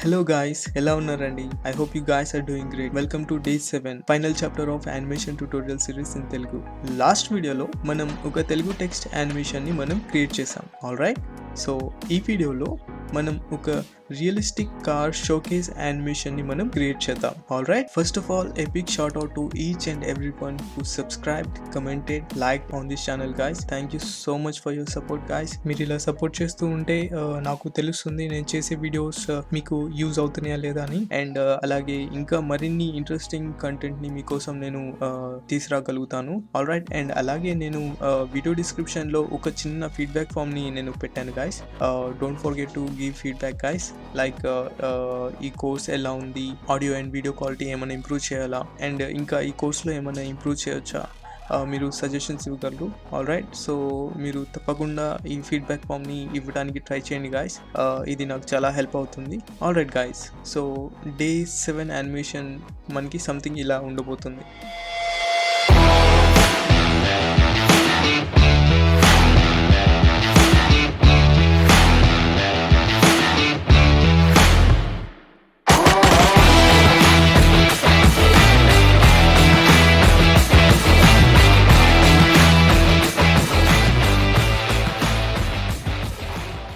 Hello guys, ఎలా ఉన్నారండి? I hope you guys are doing great. Welcome to day 7, final chapter of animation tutorial series in Telugu. Last వీడియోలో మనం ఒక Telugu text animation ని మనం create చేసాం. ఆల్రైట్, సో ఈ వీడియోలో మనం ఒక రియలిస్టిక్ కార్ షోకేస్ యానిమేషన్ ని మనం క్రియేట్ చేద్దాం. Alright, first of all a big shout out to each and everyone who subscribed, commented, liked on this channel guys. Thank you so much for your support guys. మీరు ఇలా support చేస్తూ ఉంటే నాకు తెలుస్తుంది నేను చేసే వీడియోస్ మీకు యూజ్ అవుతున్నాయా లేదా అని. అండ్ అలాగే ఇంకా మరిన్ని ఇంట్రెస్టింగ్ కంటెంట్ ని మీకోసం నేను తీసుకురాగలుగుతాను. ఆల్రైట్, అండ్ అలాగే నేను వీడియో డిస్క్రిప్షన్ లో ఒక చిన్న ఫీడ్బ్యాక్ ఫామ్ ని నేను పెట్టాను guys. Don't forget to give feedback guys. Like ఈ కోర్స్ ఎలా ఉంది, ఆడియో అండ్ వీడియో క్వాలిటీ ఏమైనా ఇంప్రూవ్ చేయాలా, అండ్ ఇంకా ఈ కోర్స్లో ఏమైనా ఇంప్రూవ్ చేయొచ్చా, మీరు సజెషన్స్ ఇవ్వగలరు. ఆల్రైట్, సో మీరు తప్పకుండా ఈ ఫీడ్బ్యాక్ ఫామ్ని ఇవ్వడానికి ట్రై చేయండి గాయస్. ఇది నాకు చాలా హెల్ప్ అవుతుంది. Alright guys, so day 7 animation మనకి సంథింగ్ ఇలా ఉండబోతుంది.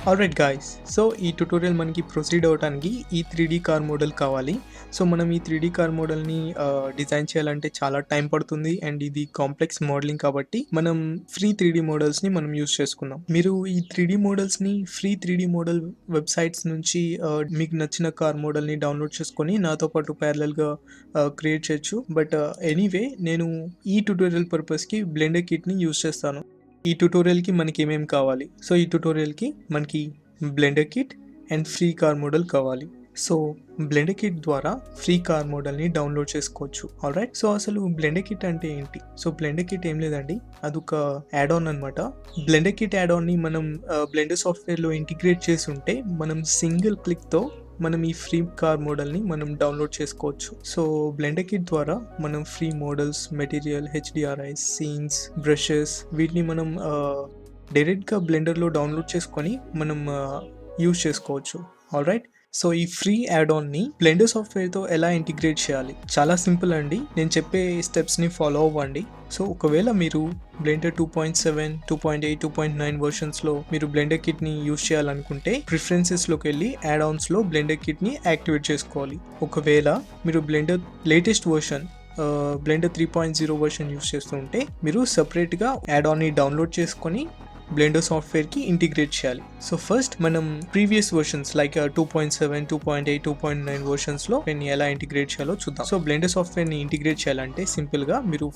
ఆల్రైట్ గాయస్, సో ఈ ట్యుటోరియల్ మనకి ప్రొసీడ్ అవడానికి ఈ 3D కార్ మోడల్ కావాలి. సో మనం ఈ 3D కార్ మోడల్ని డిజైన్ చేయాలంటే చాలా టైం పడుతుంది అండ్ ఇది కాంప్లెక్స్ మోడలింగ్ కాబట్టి మనం ఫ్రీ 3D మోడల్స్ని మనం యూస్ చేసుకుందాం. మీరు ఈ 3D మోడల్స్ని free 3D model websites నుంచి మీకు నచ్చిన కార్ మోడల్ని డౌన్లోడ్ చేసుకొని నాతో పాటు ప్యారలల్గా క్రియేట్ చేయొచ్చు. బట్ ఎనీవే నేను ఈ ట్యుటోరియల్ పర్పస్కి బ్లెండర్ కిట్ని యూస్ చేస్తాను. ఈ ట్యుటోరియల్కి మనకి ఏమేమి కావాలి? సో ఈ ట్యుటోరియల్కి మనకి blender kit and free car model కావాలి. సో బ్లెండర్ కిట్ ద్వారా ఫ్రీ కార్ మోడల్ని డౌన్లోడ్ చేసుకోవచ్చు. ఆల్రైట్, సో అసలు బ్లెండర్ కిట్ అంటే ఏంటి? సో బ్లెండర్ కిట్ ఏం లేదండి, అదొక యాడ్ ఆన్ అనమాట. బ్లెండర్ కిట్ యాడ్ ఆన్ని మనం బ్లెండర్ సాఫ్ట్వేర్లో ఇంటిగ్రేట్ చేసి ఉంటే మనం సింగిల్ క్లిక్తో మనం ఈ ఫ్రీ కార్ మోడల్ని మనం డౌన్లోడ్ చేసుకోవచ్చు. సో బ్లెండర్ కిట్ ద్వారా మనం free models, material, HDRI, scenes, brushes వీటిని మనం డైరెక్ట్గా బ్లెండర్లో డౌన్లోడ్ చేసుకొని మనం యూజ్ చేసుకోవచ్చు. ఆల్రైట్, సో ఈ ఫ్రీ యాడ్ ఆన్ని బ్లెండర్ సాఫ్ట్వేర్తో ఎలా ఇంటిగ్రేట్ చేయాలి? చాలా సింపుల్ అండి, నేను చెప్పే స్టెప్స్ని ఫాలో అవ్వండి. సో ఒకవేళ మీరు బ్లెండర్ 2.7, 2.8, 2.9 వర్షన్స్లో మీరు బ్లెండర్ కిట్ని యూజ్ చేయాలనుకుంటే ప్రిఫరెన్సెస్లోకి వెళ్ళి యాడ్ ఆన్స్లో బ్లెండర్ కిట్ని యాక్టివేట్ చేసుకోవాలి. ఒకవేళ మీరు blender latest version blender 3.0 version use చేస్తుంటే మీరు సపరేట్గా యాడ్ ఆన్ని డౌన్లోడ్ చేసుకొని బ్లెండర్ సాఫ్ట్వేర్కి ఇంటిగ్రేట్ చేయాలి. సో ఫస్ట్ మనం ప్రీవియస్ వర్షన్స్ లైక్ 2.7, 2.8, 2.9 వర్షన్స్లో దీన్ని ఎలా ఇంటిగ్రేట్ చేయాలో చూద్దాం. సో బ్లెండర్ సాఫ్ట్వేర్ని ఇంటిగ్రేట్ చేయాలంటే సింపుల్గా మీరు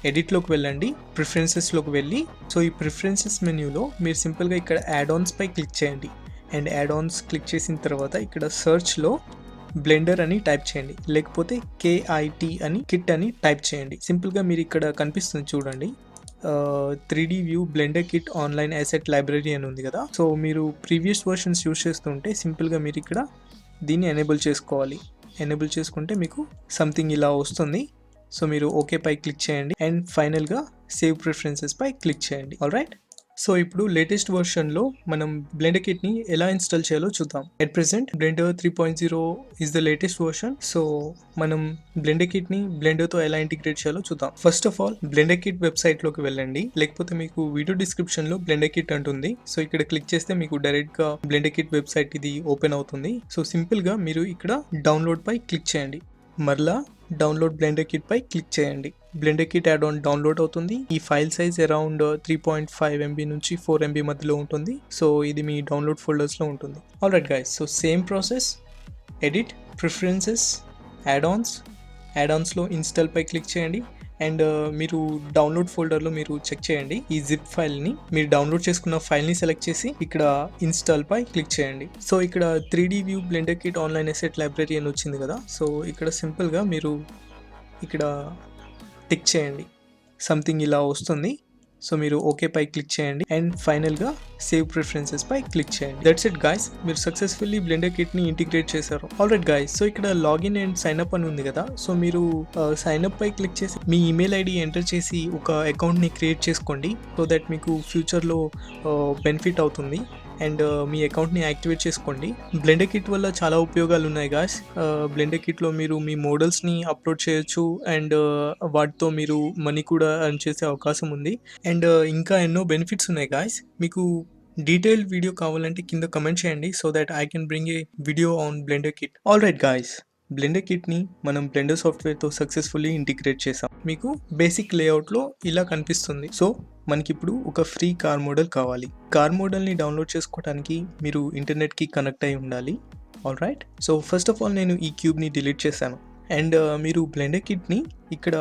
ఎడిట్లోకి వెళ్ళండి, ప్రిఫరెన్సెస్లోకి వెళ్ళి సో ఈ ప్రిఫరెన్సెస్ మెన్యూలో మీరు సింపుల్గా ఇక్కడ యాడ్ ఆన్స్ పై క్లిక్ చేయండి. అండ్ యాడ్ ఆన్స్ క్లిక్ చేసిన తర్వాత ఇక్కడ సర్చ్లో బ్లెండర్ అని టైప్ చేయండి, లేకపోతే KIT అని కిట్ అని టైప్ చేయండి. సింపుల్గా మీరు ఇక్కడ కనిపిస్తుంది చూడండి, 3D view blender kit online asset library అని ఉంది కదా. సో మీరు ప్రీవియస్ వర్షన్స్ యూజ్ చేస్తుంటే సింపుల్గా మీరు ఇక్కడ దీన్ని ఎనేబుల్ చేసుకోవాలి. ఎనేబుల్ చేసుకుంటే మీకు సంథింగ్ ఇలా వస్తుంది. సో మీరు ఓకే పై క్లిక్ చేయండి అండ్ ఫైనల్గా సేవ్ ప్రిఫరెన్సెస్ పై క్లిక్ చేయండి. ఆల్రైట్, సో ఇప్పుడు లేటెస్ట్ వర్షన్లో మనం బ్లెండర్ కిట్ని ఎలా ఇన్స్టాల్ చేయాలో చూద్దాం. At present blender 3.0 is the latest version. So మనం బ్లెండర్ కిట్ని బ్లెండర్తో ఎలా ఇంటిగ్రేట్ చేయాలో చూద్దాం. First of all blender kit వెబ్సైట్లోకి వెళ్ళండి, లేకపోతే మీకు వీడియో డిస్క్రిప్షన్లో బ్లెండర్ కిట్ అంటుంది. సో ఇక్కడ క్లిక్ చేస్తే మీకు డైరెక్ట్గా బ్లెండర్ కిట్ వెబ్సైట్ ఇది ఓపెన్ అవుతుంది. సో సింపుల్గా మీరు ఇక్కడ డౌన్లోడ్ పై క్లిక్ చేయండి, మరలా డౌన్లోడ్ బ్లెండర్ కిట్ పై క్లిక్ చేయండి. Blender kit add on download అవుతుంది. ఈ ఫైల్ సైజ్ అరౌండ్ 3.5 MB నుంచి 4 MB మధ్యలో ఉంటుంది. సో ఇది మీ డౌన్లోడ్ ఫోల్డర్స్లో ఉంటుంది. Alright guys, so same process, edit, preferences, add ఆన్స్లో ఇన్స్టాల్ పై క్లిక్ చేయండి. అండ్ మీరు డౌన్లోడ్ ఫోల్డర్లో మీరు చెక్ చేయండి, ఈ జిప్ ఫైల్ని మీరు డౌన్లోడ్ చేసుకున్న ఫైల్ని సెలెక్ట్ చేసి ఇక్కడ ఇన్స్టాల్ పై క్లిక్ చేయండి. సో ఇక్కడ 3D view blender kit online asset library అని వచ్చింది కదా. సో ఇక్కడ సింపుల్గా మీరు ఇక్కడ టిక్ చేయండి, సంథింగ్ ఇలా వస్తుంది. సో మీరు ఓకే పై క్లిక్ చేయండి అండ్ ఫైనల్గా సేవ్ ప్రిఫరెన్సెస్ పై క్లిక్ చేయండి. దట్స్ ఇట్ గైస్, మీరు సక్సెస్ఫుల్లీ బ్లెండర్ కిట్ని ఇంటిగ్రేట్ చేశారు. ఆల్రైట్ గైస్, సో ఇక్కడ లాగిన్ అండ్ సైన్ అప్ అని ఉంది కదా. సో మీరు సైన్ అప్ పై క్లిక్ చేసి మీ ఈమెయిల్ ఐడి ఎంటర్ చేసి ఒక అకౌంట్ని క్రియేట్ చేసుకోండి. సో దట్ మీకు ఫ్యూచర్లో బెనిఫిట్ అవుతుంది. అండ్ మీ అకౌంట్ని యాక్టివేట్ చేసుకోండి. బ్లెండర్ కిట్ వల్ల చాలా ఉపయోగాలు ఉన్నాయి గాయ్స్. బ్లెండర్ కిట్లో మీరు మీ మోడల్స్ని అప్లోడ్ చేయొచ్చు అండ్ వాటితో మీరు మనీ కూడా ఎర్న్ చేసే అవకాశం ఉంది. అండ్ ఇంకా ఎన్నో బెనిఫిట్స్ ఉన్నాయి గాయ్స్. మీకు డీటెయిల్డ్ వీడియో కావాలంటే కింద కమెంట్ చేయండి so that I can bring a video on Blender kit. All right guys, Blender కిట్ని మనం బ్లెండర్ సాఫ్ట్వేర్తో సక్సెస్ఫుల్లీ ఇంటిగ్రేట్ చేసాం. మీకు బేసిక్ లేఅవుట్లో ఇలా కనిపిస్తుంది. సో మనకి ఇప్పుడు ఒక ఫ్రీ కార్ మోడల్ కావాలి. కార్ మోడల్ని డౌన్లోడ్ చేసుకోవడానికి మీరు ఇంటర్నెట్కి కనెక్ట్ అయి ఉండాలి. All right, so first of all నేను ఈ క్యూబ్ని డిలీట్ చేశాను. అండ్ మీరు బ్లెండర్ కిట్ని ఇక్కడ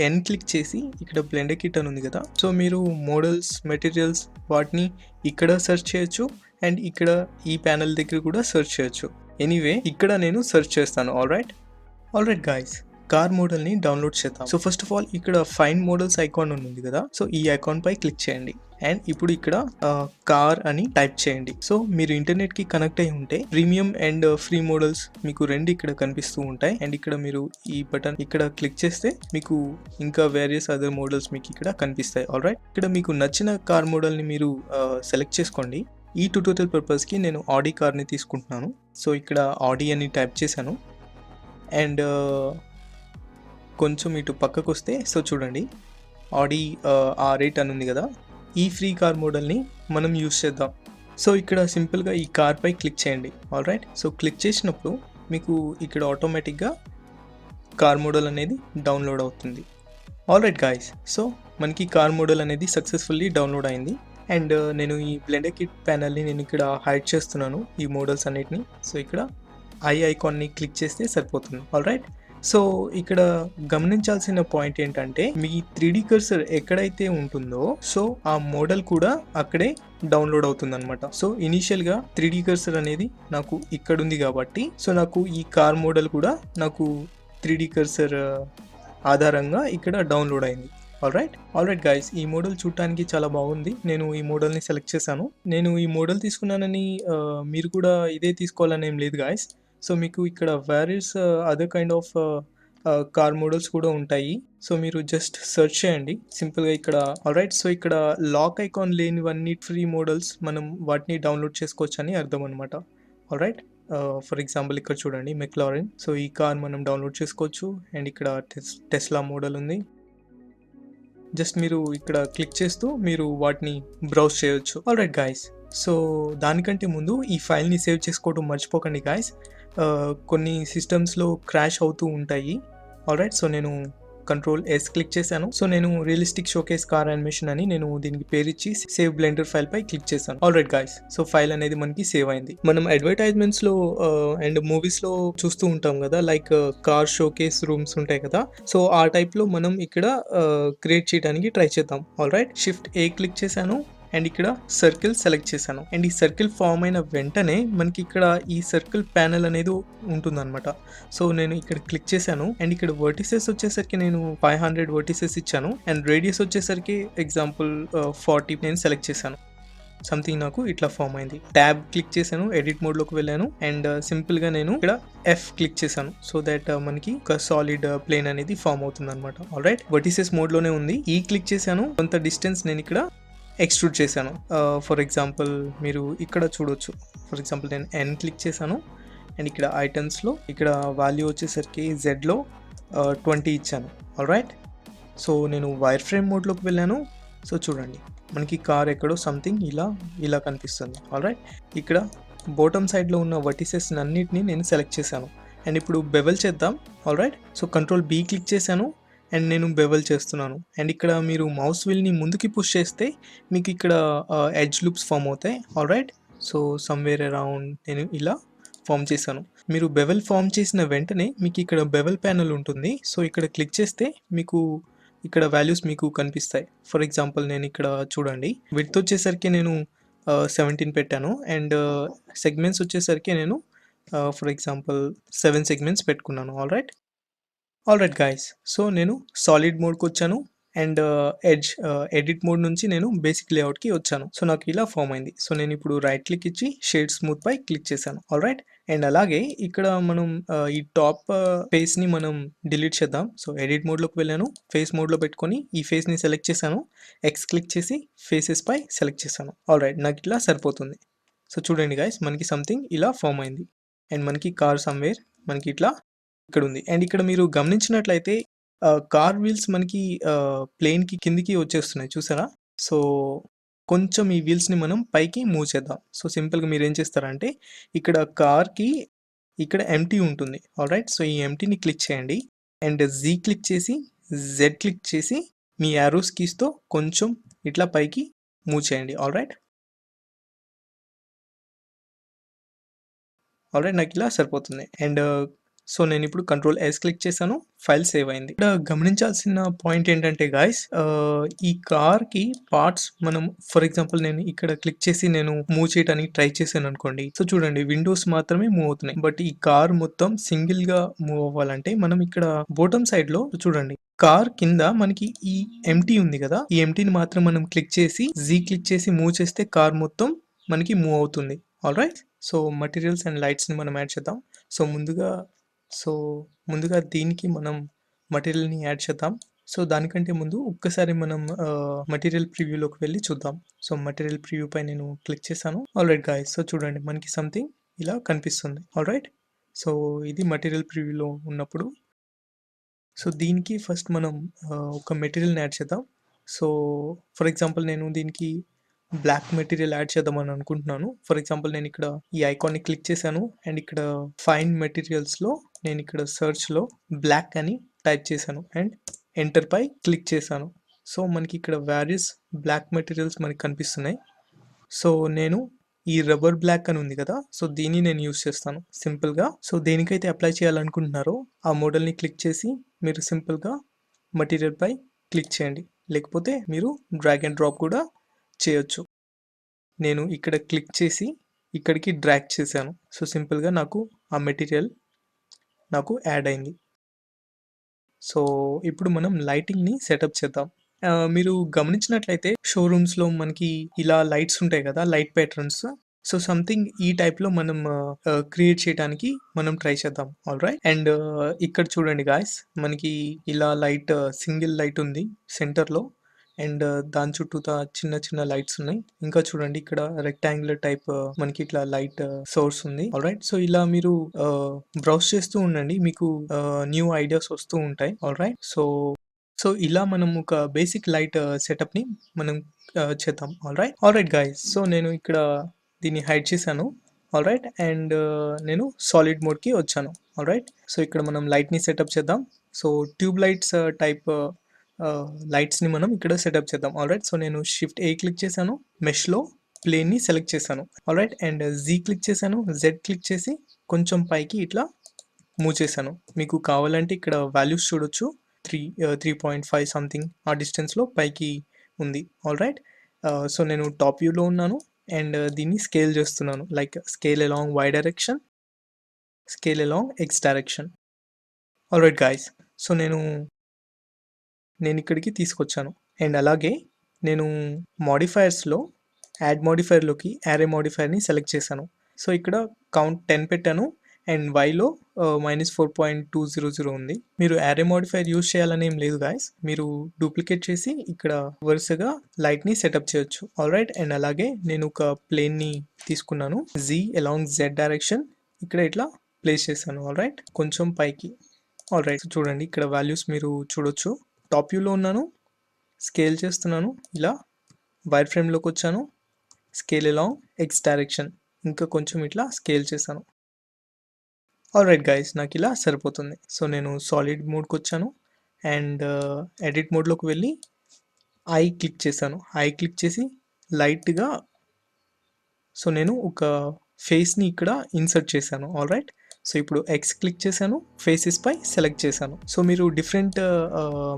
ఎన్ క్లిక్ చేసి ఇక్కడ బ్లెండర్ కిట్ అని ఉంది కదా, సో మీరు మోడల్స్, మెటీరియల్స్ వాటిని ఇక్కడ సెర్చ్ చేయొచ్చు అండ్ ఇక్కడ ఈ ప్యానల్ దగ్గర కూడా సెర్చ్ చేయొచ్చు. ఎనీవే ఇక్కడ నేను సెర్చ్ చేస్తాను. ఆల్ రైట్ గాయ్స్, కార్ మోడల్ని డౌన్లోడ్ చేద్దాం. సో ఫస్ట్ ఆఫ్ ఆల్ ఇక్కడ ఫైండ్ మోడల్స్ ఐకాన్ ఉంది కదా, సో ఈ ఐకాన్ పై క్లిక్ చేయండి అండ్ ఇప్పుడు ఇక్కడ కార్ అని టైప్ చేయండి. సో మీరు ఇంటర్నెట్కి కనెక్ట్ అయి ఉంటే ప్రీమియం అండ్ ఫ్రీ మోడల్స్ మీకు రెండు ఇక్కడ కనిపిస్తూ ఉంటాయి. అండ్ ఇక్కడ మీరు ఈ బటన్ ఇక్కడ క్లిక్ చేస్తే మీకు ఇంకా వేరియస్ అదర్ మోడల్స్ మీకు ఇక్కడ కనిపిస్తాయి. ఆల్ రైట్, ఇక్కడ మీకు నచ్చిన కార్ మోడల్ని మీరు సెలెక్ట్ చేసుకోండి. ఈ ట్యుటోరియల్ పర్పస్కి నేను ఆడి కార్ని తీసుకుంటున్నాను. సో ఇక్కడ ఆడి అని టైప్ చేశాను అండ్ కొంచెం ఇటు పక్కకు వస్తే సో చూడండి ఆడి R8 అని ఉంది కదా, ఈ ఫ్రీ కార్ మోడల్ని మనం యూస్ చేద్దాం. సో ఇక్కడ సింపుల్గా ఈ కార్ పై క్లిక్ చేయండి. ఆల్ రైట్, సో క్లిక్ చేసినప్పుడు మీకు ఇక్కడ ఆటోమేటిక్గా కార్ మోడల్ అనేది డౌన్లోడ్ అవుతుంది. ఆల్ రైట్ గాయ్స్, సో మనకి కార్ మోడల్ అనేది సక్సెస్ఫుల్లీ డౌన్లోడ్ అయింది. అండ్ నేను ఈ బ్లెండర్ కిట్ ప్యానల్ని నేను ఇక్కడ హైడ్ చేస్తున్నాను ఈ మోడల్స్ అన్నిటిని. సో ఇక్కడ ఐకాన్ని క్లిక్ చేస్తే సరిపోతుంది. ఆల్ రైట్, సో ఇక్కడ గమనించాల్సిన పాయింట్ ఏంటంటే మీ 3D కర్సర్ ఎక్కడైతే ఉంటుందో సో ఆ మోడల్ కూడా అక్కడే డౌన్లోడ్ అవుతుంది అనమాట. సో ఇనీషియల్గా 3D కర్సర్ అనేది నాకు ఇక్కడ ఉంది కాబట్టి సో నాకు ఈ కార్ మోడల్ కూడా నాకు 3D కర్సర్ ఆధారంగా ఇక్కడ డౌన్లోడ్ అయింది. ఆల్ రైట్ గైస్, ఈ మోడల్ చూడటానికి చాలా బాగుంది. నేను ఈ మోడల్ని సెలెక్ట్ చేశాను. నేను ఈ మోడల్ తీసుకున్నానని మీరు కూడా ఇదే తీసుకోవాలని ఏం లేదు గాయస్. సో మీకు ఇక్కడ various other kind of car models కూడా ఉంటాయి. సో మీరు జస్ట్ సెర్చ్ చేయండి సింపుల్గా ఇక్కడ. ఆల్ రైట్, సో ఇక్కడ లాక్ ఐకాన్ లేనివన్నీ ఫ్రీ మోడల్స్ మనం వాటిని డౌన్లోడ్ చేసుకోవచ్చు అని అర్థం అనమాట. ఆల్ రైట్, ఫర్ ఎగ్జాంపుల్ ఇక్కడ చూడండి మెక్లారెన్. సో ఈ కార్ మనం డౌన్లోడ్ చేసుకోవచ్చు అండ్ ఇక్కడ టెస్లా మోడల్ ఉంది. జస్ట్ మీరు ఇక్కడ క్లిక్ చేస్తూ మీరు వాటిని బ్రౌజ్ చేయొచ్చు. ఆల్ రైట్ గాయస్, సో దానికంటే ముందు ఈ ఫైల్ని సేవ్ చేసుకోవడం మర్చిపోకండి గాయస్. కొన్ని సిస్టమ్స్లో క్రాష్ అవుతూ ఉంటాయి. ఆల్ రైట్, సో నేను Ctrl+S క్లిక్ చేశాను. సో నేను రియలిస్టిక్ షోకేస్ కార్ యానిమేషన్ అని నేను దీనికి పేరు ఇచ్చి సేవ్ బ్లెండర్ ఫైల్ పై క్లిక్ చేశాను. All right guys, so file అనేది మనకి సేవ్ అయింది. మనం అడ్వర్టైజ్మెంట్స్ లో అండ్ మూవీస్ లో చూస్తూ ఉంటాం కదా, లైక్ కార్ షోకేస్ రూమ్స్ ఉంటాయి కదా, సో ఆ టైప్ లో మనం ఇక్కడ క్రియేట్ చేయడానికి ట్రై చేద్దాం. ఆల్ రైట్, Shift+A క్లిక్ చేశాను అండ్ ఇక్కడ సర్కిల్ సెలెక్ట్ చేశాను. అండ్ ఈ సర్కిల్ ఫామ్ అయిన వెంటనే మనకి ఇక్కడ ఈ సర్కిల్ ప్యానెల్ అనేది ఉంటుందన్నమాట. సో నేను ఇక్కడ క్లిక్ చేశాను అండ్ ఇక్కడ వర్టిసెస్ వచ్చేసరికి నేను 500 వర్టిసెస్ ఇచ్చాను అండ్ రేడియస్ వచ్చేసరికి ఎగ్జాంపుల్ 40 నేను సెలెక్ట్ చేశాను. సంథింగ్ నాకు ఇట్లా ఫామ్ అయింది. ట్యాబ్ క్లిక్ చేశాను, ఎడిట్ మోడ్లోకి వెళ్ళాను అండ్ సింపుల్గా నేను ఇక్కడ F క్లిక్ చేశాను. సో దట్ మనకి ఒక సాలిడ్ ప్లేన్ అనేది ఫామ్ అవుతుంది అనమాట. ఆల్ రైట్, వర్టిసెస్ మోడ్లోనే ఉంది. ఈ క్లిక్ చేశాను, కొంత డిస్టెన్స్ నేను ఇక్కడ ఎక్స్ట్రూడ్ చేశాను. ఫర్ ఎగ్జాంపుల్ మీరు ఇక్కడ చూడొచ్చు. ఫర్ ఎగ్జాంపుల్ నేను N క్లిక్ చేశాను అండ్ ఇక్కడ ఐటమ్స్లో ఇక్కడ వాల్యూ వచ్చేసరికి Zలో 20 ఇచ్చాను. ఆల్ రైట్, సో నేను వైర్ ఫ్రేమ్ మోడ్లోకి వెళ్ళాను. సో చూడండి మనకి కార్ ఎక్కడో సంథింగ్ ఇలా కనిపిస్తుంది. ఆల్ రైట్, ఇక్కడ బాటమ్ సైడ్లో ఉన్న వర్టిసెస్ అన్నిటిని నేను సెలెక్ట్ చేశాను అండ్ ఇప్పుడు బెవెల్ చేద్దాం. All right, so Ctrl+B click చేశాను అండ్ నేను బెవెల్ చేస్తున్నాను. అండ్ ఇక్కడ మీరు మౌస్ వీల్ని ముందుకి పుష్ చేస్తే మీకు ఇక్కడ ఎడ్జ్ లూప్స్ ఫామ్ అవుతాయి. All right, so somewhere around నేను ఇలా ఫామ్ చేశాను. మీరు బెవెల్ ఫామ్ చేసిన వెంటనే మీకు ఇక్కడ బెవెల్ ప్యానెల్ ఉంటుంది. సో ఇక్కడ క్లిక్ చేస్తే మీకు ఇక్కడ వాల్యూస్ మీకు కనిపిస్తాయి. ఫర్ ఎగ్జాంపుల్ నేను ఇక్కడ చూడండి విడ్త్ వచ్చేసరికి నేను 17 పెట్టాను అండ్ సెగ్మెంట్స్ వచ్చేసరికి నేను ఫర్ ఎగ్జాంపుల్ 7 సెగ్మెంట్స్ పెట్టుకున్నాను. ఆల్ రైట్ గాయస్, సో నేను సాలిడ్ మోడ్కి వచ్చాను అండ్ ఎడిట్ మోడ్ నుంచి నేను బేసిక్ లేఅవుట్కి వచ్చాను. సో నాకు ఇలా ఫామ్ అయింది. సో నేను ఇప్పుడు రైట్ క్లిక్ ఇచ్చి షేడ్ స్మూత్ పై క్లిక్ చేశాను. ఆల్ రైట్, అండ్ అలాగే ఇక్కడ మనం ఈ టాప్ ఫేస్ని మనం డిలీట్ చేద్దాం. సో ఎడిట్ మోడ్లోకి వెళ్ళాను, ఫేస్ మోడ్లో పెట్టుకొని ఈ ఫేస్ని సెలెక్ట్ చేశాను, X క్లిక్ చేసి ఫేసెస్ పై సెలెక్ట్ చేశాను. ఆల్ రైట్, నాకు ఇట్లా సరిపోతుంది. సో చూడండి గైస్, మనకి సంథింగ్ ఇలా ఫామ్ అయింది. అండ్ మనకి కార్ సమ్‌వేర్ మనకి ఇట్లా ఇక్కడుంది. అండ్ ఇక్కడ మీరు గమనించినట్లయితే కార్ వీల్స్ మనకి ప్లేన్‌కి కిందికి వచ్చేస్తున్నాయి చూసారా? సో కొంచెం ఈ వీల్స్‌ని మనం పైకి మూవ్ చేద్దాం. సో సింపుల్‌గా మీరేం చేస్తారంటే ఇక్కడ కార్‌కి ఇక్కడ ఎంప్టీ ఉంటుంది. ఆల్‌రైట్. సో ఈ ఎంప్టీని క్లిక్ చేయండి. అండ్ జీ క్లిక్ చేసి, జెడ్ క్లిక్ చేసి మీ యారోస్ కీస్‌తో కొంచెం ఇట్లా పైకి మూవ్ చేయండి. ఆల్‌రైట్. ఆల్‌రైట్. నాకిలా సరిపోతుంది. అండ్ సో నేనిప్పుడు కంట్రోల్ ఎస్ క్లిక్ చేశాను. ఫైల్ సేవ్ అయింది. ఇక్కడ గమనించాల్సిన పాయింట్ ఏంటంటే గాయ్స్, ఈ కార్‌కి పార్ట్స్ మనం ఫర్ ఎగ్జాంపుల్ నేను ఇక్కడ క్లిక్ చేసి నేను మూవ్ చేయడానికి ట్రై చేశాననుకోండి. సో చూడండి, విండోస్ మాత్రమే మూవ్ అవుతున్నాయి. బట్ ఈ కార్ మొత్తం సింగిల్‌గా మూవ్ అవ్వాలంటే మనం ఇక్కడ బాటమ్ సైడ్‌లో చూడండి, కార్ కింద మనకి ఈ ఎంప్టీ ఉంది కదా! ఈ ఎంప్టీని మాత్రం మనం క్లిక్ చేసి, జీ క్లిక్ చేసి మూవ్ చేస్తే కార్ మొత్తం మనకి మూవ్ అవుతుంది. ఆల్‌రైట్. సో మెటీరియల్స్ అండ్ లైట్స్‌ని మనం యాడ్ చేద్దాం. సో ముందుగా దీనికి మనం మెటీరియల్‌ని యాడ్ చేద్దాం. సో దానికంటే ముందు ఒక్కసారి మనం మెటీరియల్ ప్రివ్యూలోకి వెళ్లి చూద్దాం. సో మెటీరియల్ ప్రివ్యూపై నేను క్లిక్ చేశాను. ఆల్‌రైట్ గైస్, సో చూడండి మనకి సంథింగ్ ఇలా కనిపిస్తుంది. ఆల్‌రైట్. సో ఇది మెటీరియల్ ప్రివ్యూలో ఉన్నప్పుడు. సో దీనికి ఫస్ట్ మనం ఒక మెటీరియల్‌ని యాడ్ చేద్దాం. సో ఫర్ ఎగ్జాంపుల్ నేను దీనికి బ్లాక్ మెటీరియల్ యాడ్ చేద్దామని అనుకుంటున్నాను. ఫర్ ఎగ్జాంపుల్ నేను ఇక్కడ ఈ ఐకాన్ని క్లిక్ చేశాను. అండ్ ఇక్కడ ఫైండ్ మెటీరియల్స్‌లో నేను ఇక్కడ సెర్చ్‌లో బ్లాక్ అని టైప్ చేశాను. అండ్ ఎంటర్ పై క్లిక్ చేశాను. సో మనకి ఇక్కడ వేరియస్ బ్లాక్ మెటీరియల్స్ మనకి కనిపిస్తున్నాయి. సో నేను ఈ రబ్బర్ బ్లాక్ అని ఉంది కదా! సో దీన్ని నేను యూజ్ చేస్తాను సింపుల్‌గా. సో దేనికైతే అప్లై చేయాలనుకుంటున్నారో ఆ మోడల్‌ని క్లిక్ చేసి మీరు సింపుల్‌గా మెటీరియల్ పై క్లిక్ చేయండి. లేకపోతే మీరు డ్రాగ్ అండ్ డ్రాప్ కూడా చేయొచ్చు. నేను ఇక్కడ క్లిక్ చేసి ఇక్కడికి డ్రాగ్ చేశాను. సో సింపుల్‌గా నాకు ఆ మెటీరియల్ నాకు యాడ్ అయింది. సో ఇప్పుడు మనం లైటింగ్‌ని సెటప్ చేద్దాం. మీరు గమనించినట్లయితే షోరూమ్స్‌లో మనకి ఇలా లైట్స్ ఉంటాయి కదా! Light patterns. సో సంథింగ్ ఈ టైప్‌లో మనం క్రియేట్ చేయడానికి మనం ట్రై చేద్దాం. ఆల్‌రైట్. అండ్ ఇక్కడ చూడండి గాయ్స్, మనకి ఇలా లైట్ సింగిల్ లైట్ ఉంది సెంటర్‌లో. అండ్ దాని చుట్టూతా చిన్న చిన్న లైట్స్ ఉన్నాయి. ఇంకా చూడండి ఇక్కడ రెక్టాంగులర్ టైప్ మనకి ఇట్లా లైట్ సోర్స్ ఉంది. ఆల్‌రైట్. సో ఇలా మీరు బ్రౌజ్ చేస్తూ ఉండండి. మీకు న్యూ ఐడియాస్ వస్తూ ఉంటాయి. ఆల్‌రైట్. సో ఇలా మనం ఒక బేసిక్ లైట్ సెటప్‌ని మనం చేద్దాం. ఆల్‌రైట్ గైస్, సో నేను ఇక్కడ దీన్ని హైడ్ చేశాను. ఆల్‌రైట్. అండ్ నేను సాలిడ్ మోడ్‌కి వచ్చాను. ఆల్‌రైట్. సో ఇక్కడ మనం లైట్‌ని సెటప్ చేద్దాం. సో ట్యూబ్ లైట్స్ టైప్ లైట్స్‌ని మనం ఇక్కడ సెటప్ చేద్దాం. ఆల్‌రైట్. సో నేను షిఫ్ట్ ఏ క్లిక్ చేశాను. మెష్‌లో ప్లేన్‌ని సెలెక్ట్ చేశాను. ఆల్‌రైట్. అండ్ జీ క్లిక్ చేశాను. జెడ్ క్లిక్ చేసి కొంచెం పైకి ఇట్లా మూవ్ చేశాను. మీకు కావాలంటే ఇక్కడ వాల్యూస్ చూడొచ్చు. 3.5 సంథింగ్ ఆ డిస్టెన్స్‌లో పైకి ఉంది. ఆల్‌రైట్. సో నేను టాప్ వ్యూలో ఉన్నాను. అండ్ దీన్ని స్కేల్ చేస్తున్నాను. Like scale along Y direction, scale along X direction. Alright guys, so నేను ఇక్కడికి తీసుకొచ్చాను. అండ్ అలాగే నేను మాడిఫైయర్స్‌లో యాడ్ మాడిఫైయర్‌లోకి యారే మాడిఫైయర్‌ని సెలెక్ట్ చేశాను. సో ఇక్కడ కౌంట్ 10 పెట్టాను. అండ్ వైలో -4.200 ఉంది. మీరు యారే మాడిఫైయర్ యూజ్ చేయాలని ఏం లేదు గాయ్స్. మీరు డూప్లికేట్ చేసి ఇక్కడ వరుసగా లైట్‌ని సెటప్ చేయొచ్చు. ఆల్‌రైట్. అండ్ అలాగే నేను ఒక ప్లేన్‌ని తీసుకున్నాను. జీ అలాంగ్ జెడ్ డైరెక్షన్ ఇక్కడ ఇట్లా ప్లేస్ చేశాను. ఆల్‌రైట్. కొంచెం పైకి. ఆల్‌రైట్. సో చూడండి ఇక్కడ వాల్యూస్ మీరు చూడొచ్చు. టాప్ వ్యూలో ఉన్నాను. స్కేల్ చేస్తున్నాను. ఇలా వైర్ ఫ్రేమ్‌లోకి వచ్చాను. స్కేల్ అలాంగ్ ఎక్స్ డైరెక్షన్ ఇంకా కొంచెం ఇట్లా స్కేల్ చేశాను. ఆల్‌రైట్ గైస్, నాకు ఇలా సరిపోతుంది. సో నేను సాలిడ్ మోడ్‌కి వచ్చాను. అండ్ ఎడిట్ మోడ్‌లోకి వెళ్ళి ఐ క్లిక్ చేశాను. ఐ క్లిక్ చేసి లైట్‌గా సో నేను ఒక ఫేస్‌ని ఇక్కడ ఇన్సర్ట్ చేశాను. ఆల్‌రైట్. సో ఇప్పుడు ఎక్స్ క్లిక్ చేశాను. ఫేసెస్ పై సెలెక్ట్ చేశాను. సో మీరు డిఫరెంట్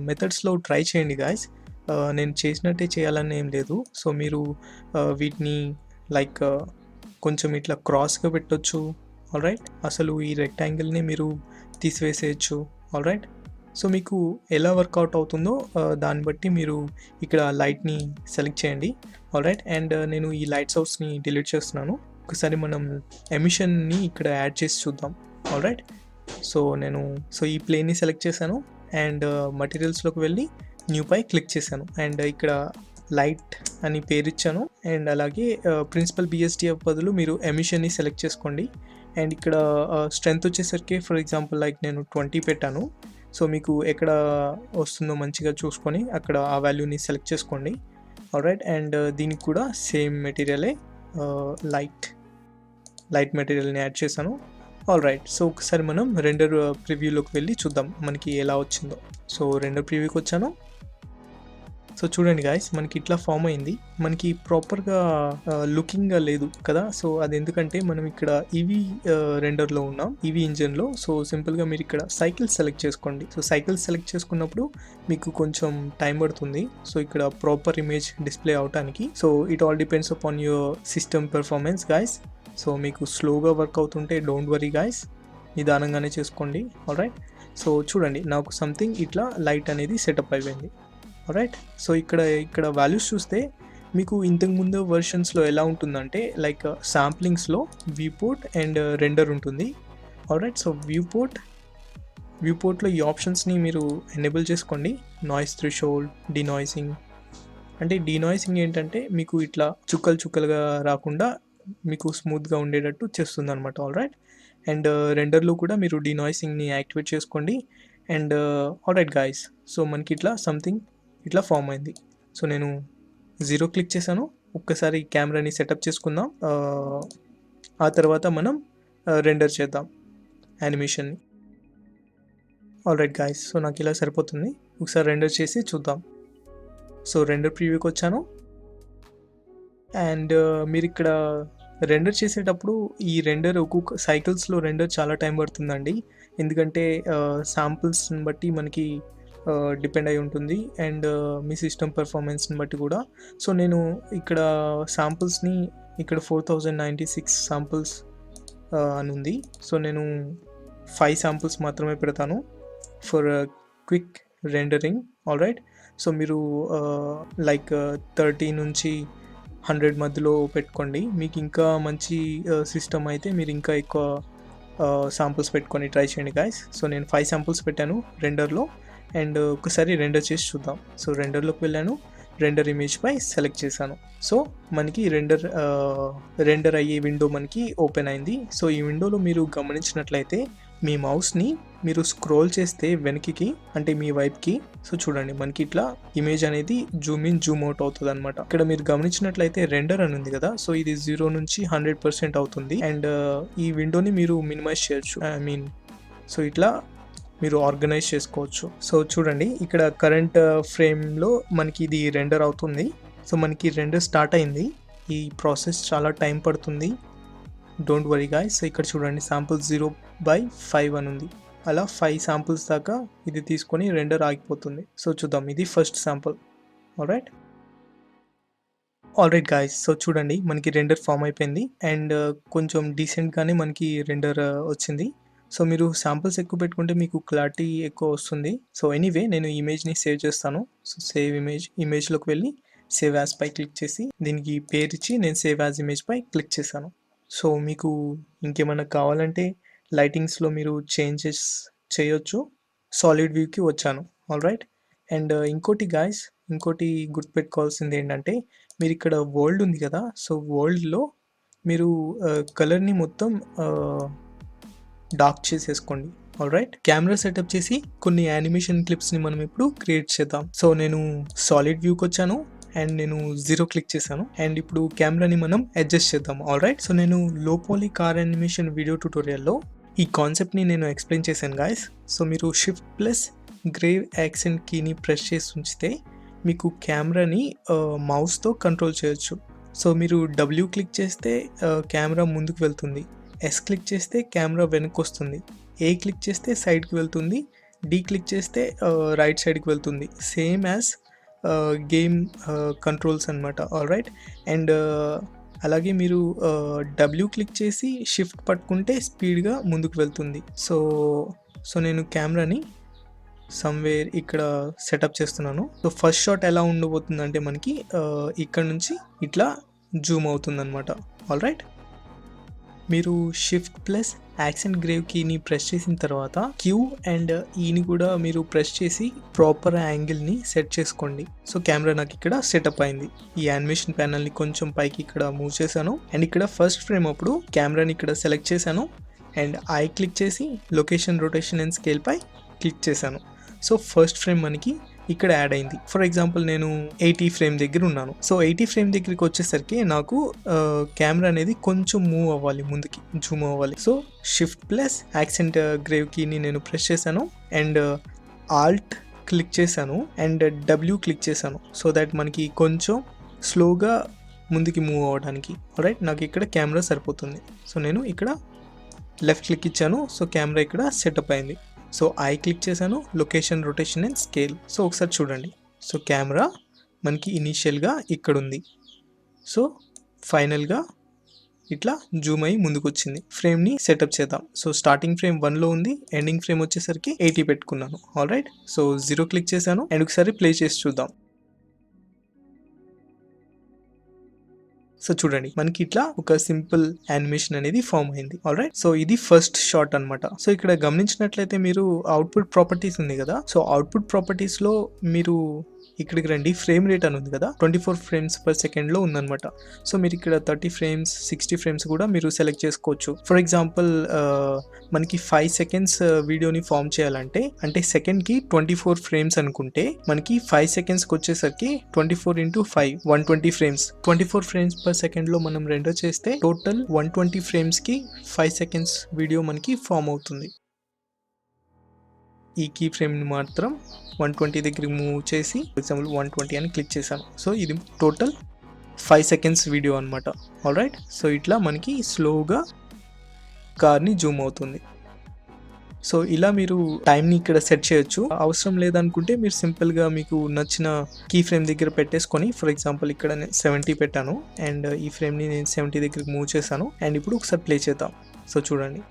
మెథడ్స్‌లో ట్రై చేయండి గాయ్స్. నేను చేసినట్టే చేయాలని ఏం లేదు. సో మీరు వీటిని లైక్ కొంచెం ఇట్లా క్రాస్‌గా పెట్టొచ్చు. ఆల్‌రైట్. అసలు ఈ రెక్టాంగిల్‌ని మీరు తీసివేసేయొచ్చు. ఆల్‌రైట్. సో మీకు ఎలా వర్కౌట్ అవుతుందో దాన్ని బట్టి మీరు ఇక్కడ లైట్‌ని సెలెక్ట్ చేయండి. ఆల్‌రైట్. అండ్ నేను ఈ లైట్ సోర్స్‌ని డిలీట్ చేస్తున్నాను. ఒకసారి మనం ఎమిషన్‌ని ఇక్కడ యాడ్ చేసి చూద్దాం. ఆల్‌రైట్. సో ఈ ప్లేన్ని సెలెక్ట్ చేశాను. అండ్ మెటీరియల్స్‌లోకి వెళ్ళి న్యూ పై క్లిక్ చేశాను. అండ్ ఇక్కడ లైట్ అని పేరిచ్చాను. అండ్ అలాగే ప్రిన్సిపల్ బిఎస్డిఎఫ్ బదులు మీరు ఎమిషన్ని సెలెక్ట్ చేసుకోండి. అండ్ ఇక్కడ స్ట్రెంత్ వచ్చేసరికి ఫర్ ఎగ్జాంపుల్ లైక్ నేను 20 పెట్టాను. సో మీకు ఎక్కడ వస్తుందో మంచిగా చూసుకొని అక్కడ ఆ వాల్యూని సెలెక్ట్ చేసుకోండి. ఆల్రైట్. అండ్ దీనికి కూడా సేమ్ మెటీరియలే లైట్ మెటీరియల్ని యాడ్ చేశాను. ఆల్రైట్. సో ఒకసారి మనం రెండర్ ప్రివ్యూలోకి వెళ్ళి చూద్దాం మనకి ఎలా వచ్చిందో. సో రెండర్ ప్రివ్యూకి వచ్చాను. సో చూడండి గాయస్, మనకి ఇట్లా ఫామ్ అయింది. మనకి ప్రాపర్గా లుకింగ్గా లేదు కదా. సో అది ఎందుకంటే మనం ఇక్కడ ఈవీ రెండర్లో ఉన్నాం, ఈవీ ఇంజన్లో. సో సింపుల్గా మీరు ఇక్కడ సైకిల్ సెలెక్ట్ చేసుకోండి. సో సైకిల్ సెలెక్ట్ చేసుకున్నప్పుడు మీకు కొంచెం టైం పడుతుంది సో ఇక్కడ ప్రాపర్ ఇమేజ్ డిస్ప్లే అవడానికి. So it all depends upon your system performance guys. So మీకు స్లోగా వర్క్ అవుతుంటే డోంట్ వరీ గాయస్, నిదానంగానే చేసుకోండి. ఆల్రైట్. సో చూడండి, నాకు సంథింగ్ ఇట్లా లైట్ అనేది సెటప్ అయిపోయింది. ఆల్రైట్. సో ఇక్కడ వాల్యూస్ చూస్తే మీకు ఇంతకుముందు వర్షన్స్లో ఎలా ఉంటుందంటే లైక్ శాంప్లింగ్స్లో వ్యూపోర్ట్ అండ్ రెండర్ ఉంటుంది. ఆల్రైట్. సో వ్యూపోర్ట్లో ఈ ఆప్షన్స్ని మీరు ఎనేబుల్ చేసుకోండి. Noise threshold, denoising. అంటే డీనాయిసింగ్ ఏంటంటే మీకు ఇట్లా చుక్కలుగా రాకుండా మీకు స్మూత్గా ఉండేటట్టు చేస్తుంది అనమాట. ఆల్రైట్. అండ్ రెండర్లో కూడా మీరు డీనాయిసింగ్ని యాక్టివేట్ చేసుకోండి. అండ్ ఆల్రైట్ గాయస్, సో మనకి ఇట్లా సంథింగ్ ఇట్లా ఫామ్ అయింది. సో నేను 0 క్లిక్ చేశాను. ఒక్కసారి కెమెరాని సెటప్ చేసుకుందాం. ఆ తర్వాత మనం రెండర్ చేద్దాం యానిమేషన్ని. ఆల్రైట్ గాయస్, సో నాకు ఇలా సరిపోతుంది. ఒకసారి రెండర్ చేసి చూద్దాం. సో రెండర్ ప్రివ్యూకి వచ్చాను. అండ్ మీరు ఇక్కడ రెండర్ చేసేటప్పుడు ఈ రెండర్ ఒక్కొక్క సైకిల్స్లో రెండర్ చాలా టైం పడుతుందండి. ఎందుకంటే శాంపుల్స్ని బట్టి మనకి డిపెండ్ అయి ఉంటుంది అండ్ మీ సిస్టమ్ పెర్ఫార్మెన్స్ని బట్టి కూడా. సో నేను ఇక్కడ శాంపుల్స్ని ఇక్కడ 4096 శాంపుల్స్ అని ఉంది. సో నేను 5 శాంపుల్స్ మాత్రమే పెడతాను for quick rendering. Alright. So మీరు లైక్ 30 నుంచి 100 మధ్యలో పెట్టుకోండి. మీకు ఇంకా మంచి సిస్టమ్ అయితే మీరు ఇంకా ఎక్కువ శాంపుల్స్ పెట్టుకొని ట్రై చేయండి గాయస్. సో నేను 5 శాంపుల్స్ పెట్టాను రెండర్లో. అండ్ ఒకసారి రెండర్ చేసి చూద్దాం. సో రెండర్లోకి వెళ్ళాను, రెండర్ ఇమేజ్ పై సెలెక్ట్ చేశాను. సో మనకి రెండర్ అయ్యే విండో మనకి ఓపెన్ అయింది. సో ఈ విండోలో మీరు గమనించినట్లయితే మీ మౌస్ని మీరు స్క్రోల్ చేస్తే వెనక్కి అంటే మీ వైపుకి, సో చూడండి మనకి ఇట్లా ఇమేజ్ అనేది జూమ్ ఇన్ జూమ్ అవుట్ అవుతుంది అనమాట. ఇక్కడ మీరు గమనించినట్లయితే రెండర్ అని ఉంది కదా. సో ఇది 0 నుంచి 100% అవుతుంది. అండ్ ఈ విండోని మీరు మినిమైజ్ చేయొచ్చు. సో ఇట్లా మీరు ఆర్గనైజ్ చేసుకోవచ్చు. సో చూడండి, ఇక్కడ కరెంట్ ఫ్రేమ్లో మనకి ఇది రెండర్ అవుతుంది. సో మనకి రెండర్ స్టార్ట్ అయింది. ఈ ప్రాసెస్ చాలా టైం పడుతుంది, డోంట్ వరీ గాయ్స్. సో ఇక్కడ చూడండి శాంపుల్ 0/5 అని ఉంది. అలా 5 శాంపుల్స్ దాకా ఇది తీసుకొని రెండర్ ఆగిపోతుంది. సో చూద్దాం, ఇది first sample. Alright guys, so చూడండి మనకి రెండర్ ఫామ్ అయిపోయింది అండ్ కొంచెం డీసెంట్గానే మనకి రెండర్ వచ్చింది. సో మీరు శాంపుల్స్ ఎక్కువ పెట్టుకుంటే మీకు క్లారిటీ ఎక్కువ వస్తుంది. సో ఎనీవే నేను ఇమేజ్ని సేవ్ చేస్తాను. సో సేవ్ ఇమేజ్లోకి వెళ్ళి సేవ్ యాజ్ పై క్లిక్ చేసి దీనికి పేరు ఇచ్చి నేను సేవ్ యాజ్ ఇమేజ్ పై క్లిక్ చేశాను. సో మీకు ఇంకేమైనా కావాలంటే లైటింగ్స్లో మీరు చేంజెస్ చేయొచ్చు. సాలిడ్ వ్యూకి వచ్చాను. ఆల్రైట్. అండ్ ఇంకోటి గాయస్, ఇంకోటి గుర్తుపెట్టుకోవాల్సింది ఏంటంటే మీరు ఇక్కడ వరల్డ్ ఉంది కదా. సో వరల్డ్లో మీరు కలర్ని మొత్తం డార్క్ చేసేసుకోండి. ఆల్రైట్. కెమెరా సెటప్ చేసి కొన్ని యానిమేషన్ క్లిప్స్ని మనం ఇప్పుడు క్రియేట్ చేద్దాం. సో నేను సాలిడ్ వ్యూకి వచ్చాను అండ్ నేను 0 క్లిక్ చేశాను. అండ్ ఇప్పుడు కెమెరాని మనం అడ్జస్ట్ చేద్దాం. ఆల్రైట్. సో నేను లో పాలీ కార్ యానిమేషన్ వీడియో ట్యూటోరియల్లో ఈ కాన్సెప్ట్ని నేను ఎక్స్ప్లెయిన్ చేశాను గాయస్. సో మీరు Shift+ గ్రేవ్ యాక్సెంట్ కీని ప్రెస్ చేసి ఉంచితే మీకు కెమెరాని మౌస్తో కంట్రోల్ చేయొచ్చు. సో మీరు W క్లిక్ చేస్తే కెమెరా ముందుకు వెళ్తుంది, S క్లిక్ చేస్తే కెమెరా వెనక్కి వస్తుంది, A క్లిక్ చేస్తే సైడ్కి వెళ్తుంది, D క్లిక్ చేస్తే రైట్ సైడ్కి వెళ్తుంది. సేమ్ యాజ్ గేమ్ కంట్రోల్స్ అనమాట. ఆల్రైట్. అండ్ అలాగే మీరు W క్లిక్ చేసి షిఫ్ట్ పట్టుకుంటే స్పీడ్గా ముందుకు వెళ్తుంది. సో నేను కెమెరాని సమ్వేర్ ఇక్కడ సెటప్ చేస్తున్నాను. సో ఫస్ట్ షాట్ ఎలా ఉండబోతుందంటే మనకి ఇక్కడ నుంచి ఇట్లా జూమ్ అవుతుంది అనమాట. ఆల్రైట్. మీరు షిఫ్ట్ ప్లస్ యాక్సెంట్ గ్రేవ్ కీని ప్రెస్ చేసిన తర్వాత క్యూ అండ్ ఈని కూడా మీరు ప్రెస్ చేసి ప్రాపర్ యాంగిల్ని సెట్ చేసుకోండి. సో కెమెరా నాకు ఇక్కడ సెటప్ అయింది. ఈ యానిమేషన్ ప్యానల్ని కొంచెం పైకి ఇక్కడ మూవ్ చేశాను అండ్ ఇక్కడ ఫస్ట్ ఫ్రేమ్ అప్పుడు కెమెరాని ఇక్కడ సెలెక్ట్ చేశాను అండ్ ఐ క్లిక్ చేసి లొకేషన్, రొటేషన్ అండ్ స్కేల్ పై క్లిక్ చేశాను. సో ఫస్ట్ ఫ్రేమ్ మనకి ఇక్కడ యాడ్ అయింది. ఫర్ ఎగ్జాంపుల్ నేను 80 ఫ్రేమ్ దగ్గర ఉన్నాను. సో 80 ఫ్రేమ్ దగ్గరికి వచ్చేసరికి నాకు కెమెరా అనేది కొంచెం మూవ్ అవ్వాలి, ముందుకి జూమ్ అవ్వాలి. So shift plus accent grave కీని నేను ప్రెస్ చేశాను అండ్ ఆల్ట్ క్లిక్ చేశాను అండ్ డబ్ల్యూ క్లిక్ చేశాను. సో దట్ మనకి కొంచెం స్లోగా ముందుకి మూవ్ అవ్వడానికి. రైట్, నాకు ఇక్కడ కెమెరా సరిపోతుంది. సో నేను ఇక్కడ లెఫ్ట్ క్లిక్ ఇచ్చాను. సో కెమెరా ఇక్కడ సెటప్ అయింది. సో ఐ క్లిక్ చేశాను, location, rotation and scale. So ఒకసారి చూడండి. సో కెమెరా మనకి ఇనీషియల్గా ఇక్కడ ఉంది. సో ఫైనల్గా ఇట్లా జూమ్ అయ్యి ముందుకు వచ్చింది. ఫ్రేమ్ని సెటప్ చేద్దాం. సో స్టార్టింగ్ ఫ్రేమ్ 1లో ఉంది, ఎండింగ్ ఫ్రేమ్ వచ్చేసరికి 80 పెట్టుకున్నాను. ఆల్ రైట్, సో 0 క్లిక్ చేశాను అండ్ ఒకసారి ప్లే చేసి చూద్దాం. సో చూడండి, మనకి ఇట్లా ఒక సింపుల్ యానిమేషన్ అనేది ఫామ్ అయింది. ఆల్ రైట్, సో ఇది ఫస్ట్ షాట్ అనమాట. సో ఇక్కడ గమనించినట్లయితే మీరు అవుట్పుట్ ప్రాపర్టీస్ ఉంది కదా. సో అవుట్పుట్ ప్రాపర్టీస్ లో మీరు ఇక్కడికి రండి. ఫ్రేమ్ రేట్ అని ఉంది కదా, 24 ఫ్రేమ్స్ పర్ సెకండ్ లో ఉందన్నమాట. సో మీరు ఇక్కడ 30 ఫ్రేమ్స్, 60 ఫ్రేమ్స్ కూడా మీరు సెలెక్ట్ చేసుకోవచ్చు. ఫర్ ఎగ్జాంపుల్ మనకి 5 సెకండ్స్ వీడియోని ఫామ్ చేయాలంటే, అంటే సెకండ్ కి 24 ఫ్రేమ్స్ అనుకుంటే మనకి 5 సెకండ్స్కి వచ్చేసరికి 24 into 5 120 frames. 24 frames per second లో మనం రెండర్ చేస్తే టోటల్ 120 ఫ్రేమ్స్ కి 5 సెకండ్స్ వీడియో మనకి ఫామ్ అవుతుంది. ఈ కీ ఫ్రేమ్ని మాత్రం 120 దగ్గరికి మూవ్ చేసి ఫర్ ఎగ్జాంపుల్ 120 అని క్లిక్ చేశాను. సో ఇది టోటల్ 5 సెకండ్స్ వీడియో అనమాట. ఆల్ రైట్, సో ఇట్లా మనకి స్లోగా కార్ని జూమ్ అవుతుంది. సో ఇలా మీరు టైంని ఇక్కడ సెట్ చేయొచ్చు. అవసరం లేదనుకుంటే మీరు సింపుల్గా మీకు నచ్చిన కీ ఫ్రేమ్ దగ్గర పెట్టేసుకొని, ఫర్ ఎగ్జాంపుల్ ఇక్కడ నేను 70 పెట్టాను అండ్ ఈ ఫ్రేమ్ని నేను 70 దగ్గరికి మూవ్ చేశాను అండ్ ఇప్పుడు ఒకసారి ప్లే చేద్దాం. సో చూడండి,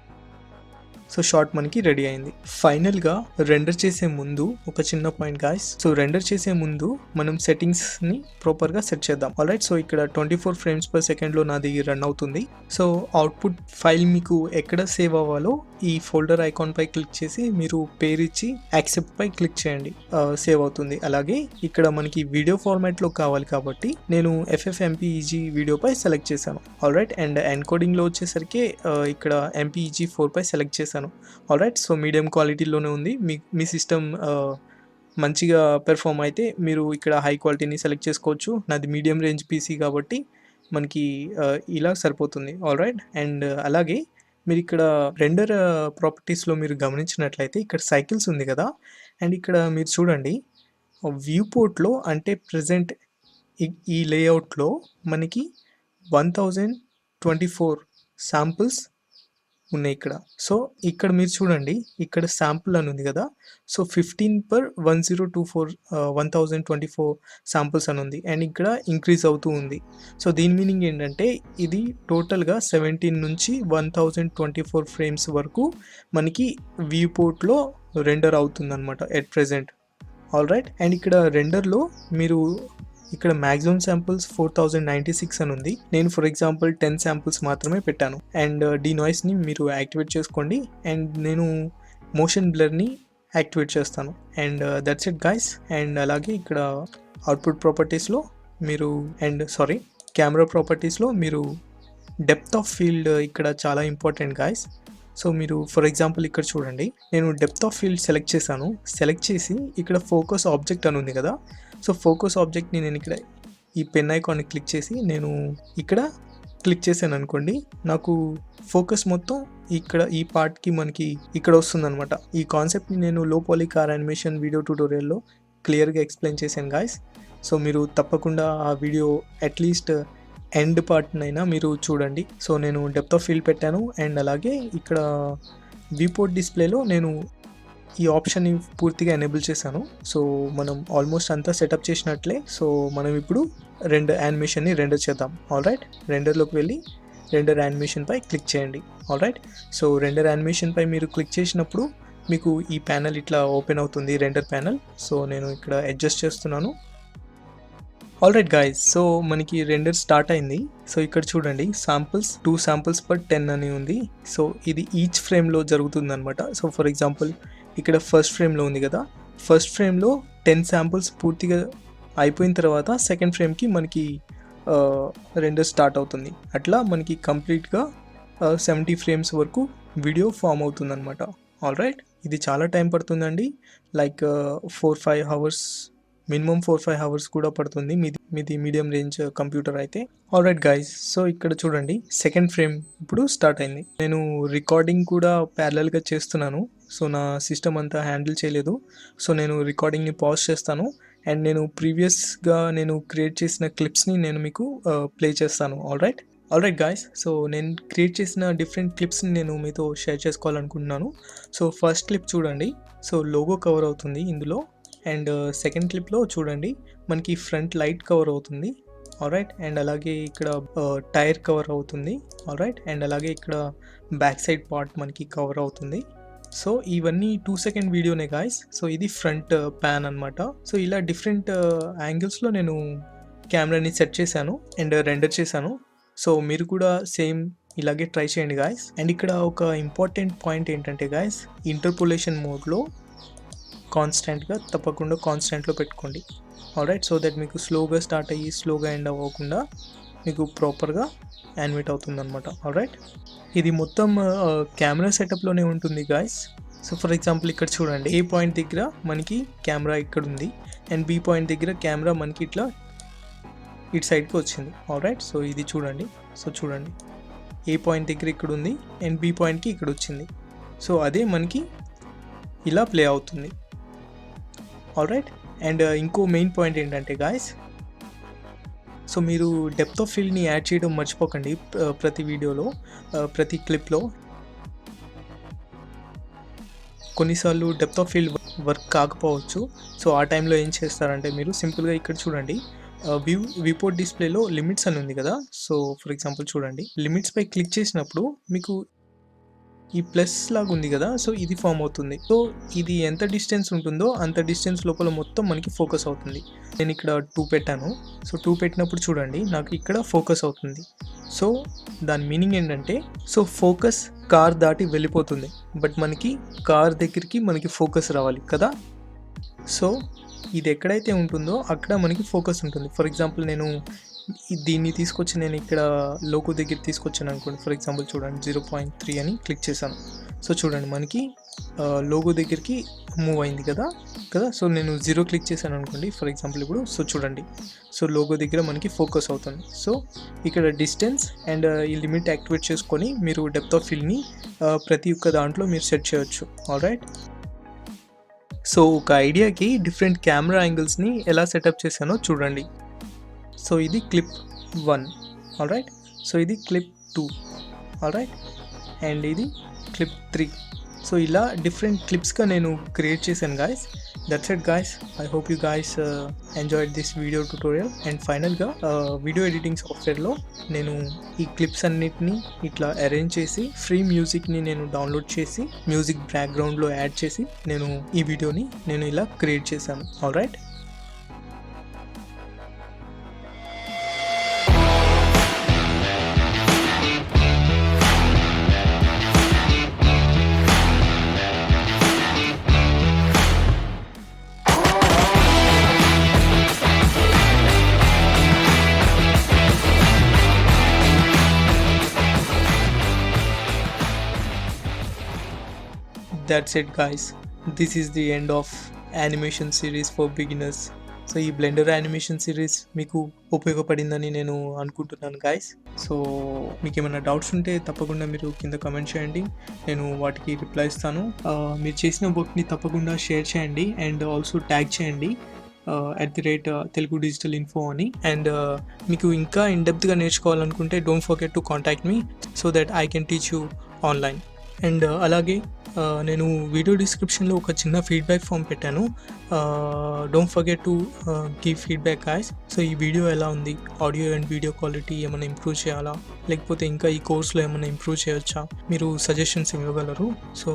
సో షార్ట్ మనకి రెడీ అయింది. ఫైనల్గా రెండర్ చేసే ముందు ఒక చిన్న పాయింట్ గాయ్స్. సో రెండర్ చేసే ముందు మనం సెట్టింగ్స్ని ప్రాపర్గా సెట్ చేద్దాం. ఆల్ రైట్, సో ఇక్కడ 24 ఫ్రేమ్స్ పర్ సెకండ్లో నాది రన్ అవుతుంది. సో అవుట్పుట్ ఫైల్ మీకు ఎక్కడ సేవ్ అవ్వాలో ఈ ఫోల్డర్ ఐకాన్ పై క్లిక్ చేసి మీరు పేరు ఇచ్చి యాక్సెప్ట్ పై క్లిక్ చేయండి, సేవ్ అవుతుంది. అలాగే ఇక్కడ మనకి వీడియో ఫార్మాట్లో కావాలి కాబట్టి నేను FFmpeg వీడియో పై సెలెక్ట్ చేశాను. ఆల్ రైట్, అండ్ ఎన్కోడింగ్లో వచ్చేసరికి ఇక్కడ MPEG-4 పై సెలెక్ట్ చేశాను. ఆల్ రైట్, సో మీడియం క్వాలిటీలోనే ఉంది. మీ సిస్టమ్ మంచిగా పెర్ఫామ్ అయితే మీరు ఇక్కడ హై క్వాలిటీని సెలెక్ట్ చేసుకోవచ్చు. నాది మీడియం రేంజ్ PC కాబట్టి మనకి ఇలా సరిపోతుంది. ఆల్ రైట్, అండ్ అలాగే మీరు ఇక్కడ రెండర్ ప్రాపర్టీస్లో మీరు గమనించినట్లయితే ఇక్కడ సైకిల్స్ ఉంది కదా, అండ్ ఇక్కడ మీరు చూడండి వ్యూ పోర్ట్లో, అంటే ప్రజెంట్ ఈ లేఅవుట్లో మనకి 1024 శాంపుల్స్ ఉన్నాయి ఇక్కడ. సో ఇక్కడ మీరు చూడండి, ఇక్కడ శాంపుల్ అని ఉంది కదా. సో 1024 శాంపుల్స్ అని ఉంది అండ్ ఇక్కడ ఇంక్రీజ్ అవుతూ ఉంది. సో దీని మీనింగ్ ఏంటంటే ఇది టోటల్గా 17 నుంచి 1024 ఫ్రేమ్స్ వరకు మనకి వ్యూ పోర్ట్లో రెండర్ అవుతుంది అనమాట at present. All right, and ఇక్కడ రెండర్లో మీరు ఇక్కడ మ్యాక్సిమం శాంపుల్స్ 4096 అని ఉంది. నేను ఫర్ ఎగ్జాంపుల్ 10 శాంపుల్స్ మాత్రమే పెట్టాను అండ్ డీనాయిస్ని మీరు యాక్టివేట్ చేసుకోండి అండ్ నేను మోషన్ బ్లర్ని యాక్టివేట్ చేస్తాను and that's it guys. And అలాగే ఇక్కడ అవుట్పుట్ ప్రాపర్టీస్లో మీరు కెమెరా ప్రాపర్టీస్లో మీరు డెప్త్ ఆఫ్ ఫీల్డ్ ఇక్కడ చాలా ఇంపార్టెంట్ గైస్. సో మీరు ఫర్ ఎగ్జాంపుల్ ఇక్కడ చూడండి, నేను డెప్త్ ఆఫ్ ఫీల్డ్ సెలెక్ట్ చేశాను. సెలెక్ట్ చేసి ఇక్కడ ఫోకస్ ఆబ్జెక్ట్ అని ఉంది కదా. సో ఫోకస్ ఆబ్జెక్ట్ని నేను ఇక్కడ ఈ పెన్ ఐకాన్ని క్లిక్ చేసి నేను ఇక్కడ క్లిక్ చేశాను అనుకోండి, నాకు ఫోకస్ మొత్తం ఇక్కడ ఈ పార్ట్కి మనకి ఇక్కడ వస్తుంది అనమాట. ఈ కాన్సెప్ట్ని నేను లో పాలీ కార్ యానిమేషన్ వీడియో ట్యూటోరియల్లో క్లియర్గా ఎక్స్ప్లెయిన్ చేశాను గాయస్. సో మీరు తప్పకుండా ఆ వీడియో అట్లీస్ట్ ఎండ్ పార్ట్నైనా మీరు చూడండి. సో నేను డెప్త్ ఆఫ్ ఫీల్డ్ పెట్టాను అండ్ అలాగే ఇక్కడ వ్యూపోర్ట్ డిస్ప్లేలో నేను ఈ ఆప్షన్ని పూర్తిగా ఎనేబుల్ చేశాను. సో మనం ఆల్మోస్ట్ అంతా సెటప్ చేసినట్లే. సో మనం ఇప్పుడు యానిమేషన్ని రెండర్ చేద్దాం. ఆల్ రైట్, రెండర్లోకి వెళ్ళి రెండర్ యానిమేషన్ పై క్లిక్ చేయండి. All right, so render animation పై మీరు క్లిక్ చేసినప్పుడు మీకు ఈ ప్యానల్ ఇట్లా ఓపెన్ అవుతుంది, రెండర్ ప్యానల్. సో నేను ఇక్కడ అడ్జస్ట్ చేస్తున్నాను. ఆల్రైట్ గైస్, సో మనకి రెండర్ స్టార్ట్ అయింది. సో ఇక్కడ చూడండి, శాంపుల్స్ 2 శాంపుల్స్ పర్ 10 అని ఉంది. సో ఇది ఈచ్ ఫ్రేమ్లో జరుగుతుంది అనమాట. సో ఫర్ ఎగ్జాంపుల్ ఇక్కడ ఫస్ట్ ఫ్రేమ్లో ఉంది కదా, ఫస్ట్ ఫ్రేమ్లో 10 శాంపుల్స్ పూర్తిగా అయిపోయిన తర్వాత సెకండ్ ఫ్రేమ్కి మనకి రెండర్ స్టార్ట్ అవుతుంది. అట్లా మనకి కంప్లీట్గా 70 ఫ్రేమ్స్ వరకు వీడియో ఫామ్ అవుతుంది అనమాట. ఆల్రైట్, ఇది చాలా టైం పడుతుందండి, లైక్ 4-5 అవర్స్, మినిమం 4-5 అవర్స్ కూడా పడుతుంది మీది మీడియం రేంజ్ కంప్యూటర్ అయితే. ఆల్రైట్ గైస్, సో ఇక్కడ చూడండి సెకండ్ ఫ్రేమ్ ఇప్పుడు స్టార్ట్ అయింది. నేను రికార్డింగ్ కూడా ప్యారలల్గా చేస్తున్నాను. సో నా సిస్టమ్ అంతా హ్యాండిల్ చేయలేదు. సో నేను రికార్డింగ్ని పాజ్ చేస్తాను అండ్ నేను ప్రీవియస్గా నేను క్రియేట్ చేసిన క్లిప్స్ని నేను మీకు ప్లే చేస్తాను. ఆల్రైట్ గైస్, సో నేను క్రియేట్ చేసిన డిఫరెంట్ క్లిప్స్ని నేను మీతో షేర్ చేసుకోవాలనుకుంటున్నాను. సో ఫస్ట్ క్లిప్ చూడండి, సో లోగో కవర్ అవుతుంది ఇందులో. అండ్ సెకండ్ క్లిప్లో చూడండి మనకి ఫ్రంట్ లైట్ కవర్ అవుతుంది. ఆల్రైట్, అండ్ అలాగే ఇక్కడ టైర్ కవర్ అవుతుంది. ఆల్రైట్, అండ్ అలాగే ఇక్కడ బ్యాక్ సైడ్ పార్ట్ మనకి కవర్ అవుతుంది. సో ఇవన్నీ 2 సెకండ్ వీడియోనే గాయస్. సో ఇది ఫ్రంట్ ప్యాన్ అనమాట. సో ఇలా డిఫరెంట్ యాంగిల్స్లో నేను కెమెరాని సెట్ చేశాను అండ్ రెండర్ చేశాను. సో మీరు కూడా సేమ్ ఇలాగే ట్రై చేయండి గాయస్. అండ్ ఇక్కడ ఒక ఇంపార్టెంట్ పాయింట్ ఏంటంటే గాయస్, ఇంటర్పోలేషన్ మోడ్లో కాన్స్టెంట్గా తప్పకుండా కాన్స్టెంట్లో పెట్టుకోండి. ఆల్రైట్, సో దట్ మీకు స్లోగా స్టార్ట్ అయ్యి స్లోగా ఎండ్ అవ్వకుండా మీకు ప్రాపర్గా యానిమేట్ అవుతుంది అనమాట. ఆల్రైట్, ఇది మొత్తం కెమెరా సెటప్లోనే ఉంటుంది గాయస్. సో ఫర్ ఎగ్జాంపుల్ ఇక్కడ చూడండి, ఏ పాయింట్ దగ్గర మనకి కెమెరా ఇక్కడ ఉంది అండ్ బి పాయింట్ దగ్గర కెమెరా మనకి ఇట్లా ఇటు సైడ్కి వచ్చింది. ఆల్రైట్, సో ఇది చూడండి. సో చూడండి, ఏ పాయింట్ దగ్గర ఇక్కడ ఉంది అండ్ బి పాయింట్కి ఇక్కడ వచ్చింది. సో అదే మనకి ఇలా ప్లే అవుతుంది. ఆల్రైట్, అండ్ ఇంకో మెయిన్ పాయింట్ ఏంటంటే గాయస్, సో మీరు డెప్త్ ఆఫ్ ఫీల్డ్ని యాడ్ చేయడం మర్చిపోకండి ప్రతి వీడియోలో, ప్రతి క్లిప్లో. కొన్నిసార్లు డెప్త్ ఆఫ్ ఫీల్డ్ వర్క్ కాకపోవచ్చు. సో ఆ టైంలో ఏం చేస్తారంటే మీరు సింపుల్గా ఇక్కడ చూడండి, వ్యూపోర్ట్ డిస్ప్లేలో లిమిట్స్ అని ఉంది కదా. సో ఫర్ ఎగ్జాంపుల్ చూడండి, లిమిట్స్పై క్లిక్ చేసినప్పుడు మీకు ఈ ప్లస్ లాగా ఉంది కదా, సో ఇది ఫామ్ అవుతుంది. సో ఇది ఎంత డిస్టెన్స్ ఉంటుందో అంత డిస్టెన్స్ లోపల మొత్తం మనకి ఫోకస్ అవుతుంది. నేను ఇక్కడ 2 పెట్టాను. సో 2 పెట్టినప్పుడు చూడండి నాకు ఇక్కడ ఫోకస్ అవుతుంది. సో దాని మీనింగ్ ఏంటంటే, సో ఫోకస్ కార్ దాటి వెళ్ళిపోతుంది, బట్ మనకి కార్ దగ్గరికి మనకి ఫోకస్ రావాలి కదా. సో ఇది ఎక్కడైతే ఉంటుందో అక్కడ మనకి ఫోకస్ ఉంటుంది. ఫర్ ఎగ్జాంపుల్ నేను దీన్ని తీసుకొచ్చి నేను ఇక్కడ లోగో దగ్గర తీసుకొచ్చాను అనుకోండి. ఫర్ ఎగ్జాంపుల్ చూడండి 0.3 అని క్లిక్ చేశాను. సో చూడండి మనకి లోగో దగ్గరికి మూవ్ అయింది కదా. సో నేను 0 క్లిక్ చేశాను అనుకోండి ఫర్ ఎగ్జాంపుల్ ఇప్పుడు. సో చూడండి, సో లోగో దగ్గర మనకి ఫోకస్ అవుతుంది. సో ఇక్కడ డిస్టెన్స్ అండ్ ఈ లిమిట్ యాక్టివేట్ చేసుకొని మీరు డెప్త్ ఆఫ్ ఫీల్డ్ని ప్రతి ఒక్క దాంట్లో మీరు సెట్ చేయొచ్చు. ఆల్రైట్, సో ఒక ఐడియాకి డిఫరెంట్ కెమెరా యాంగిల్స్ని ఎలా సెటప్ చేశానో చూడండి. సో ఇది క్లిప్ 1. ఆల్రైట్, సో ఇది క్లిప్ 2. ఆల్రైట్, అండ్ ఇది క్లిప్ 3. సో ఇలా డిఫరెంట్ క్లిప్స్గా నేను క్రియేట్ చేశాను guys. That's it guys. I hope you guys enjoyed this video tutorial. And ఫైనల్గా వీడియో ఎడిటింగ్ సాఫ్ట్వేర్లో నేను ఈ క్లిప్స్ అన్నిటిని ఇట్లా అరేంజ్ చేసి ఫ్రీ మ్యూజిక్ని నేను డౌన్లోడ్ చేసి మ్యూజిక్ బ్యాక్గ్రౌండ్లో యాడ్ చేసి నేను ఈ వీడియోని నేను ఇలా క్రియేట్ చేశాను. Alright, that's it guys. This is the end of animation series for beginners. So ఈ బ్లెండర్ యానిమేషన్ సిరీస్ మీకు ఉపయోగపడిందని నేను అనుకుంటున్నాను గాయస్. సో మీకు ఏమైనా డౌట్స్ ఉంటే తప్పకుండా మీరు కింద కమెంట్ చేయండి, నేను వాటికి రిప్లై ఇస్తాను. మీరు చేసిన వర్క్ని తప్పకుండా షేర్ చేయండి అండ్ ఆల్సో ట్యాగ్ చేయండి @Telugu Digital Info అని. అండ్ మీకు ఇంకా ఇన్డెప్త్గా నేర్చుకోవాలనుకుంటే don't forget to contact me so that I can teach you online. And అలాగే నేను వీడియో డిస్క్రిప్షన్లో ఒక చిన్న ఫీడ్బ్యాక్ ఫామ్ పెట్టాను. Don't forget to give feedback guys. So ఈ వీడియో ఎలా ఉంది, ఆడియో అండ్ వీడియో క్వాలిటీ ఏమైనా ఇంప్రూవ్ చేయాలా, లేకపోతే ఇంకా ఈ కోర్స్లో ఏమైనా ఇంప్రూవ్ చేయొచ్చా, మీరు సజెషన్స్ ఇవ్వగలరు. So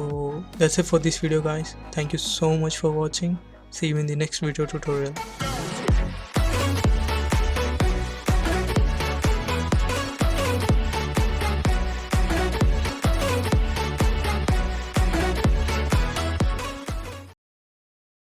that's it for this video guys. Thank you so much for watching. See you in the next video tutorial.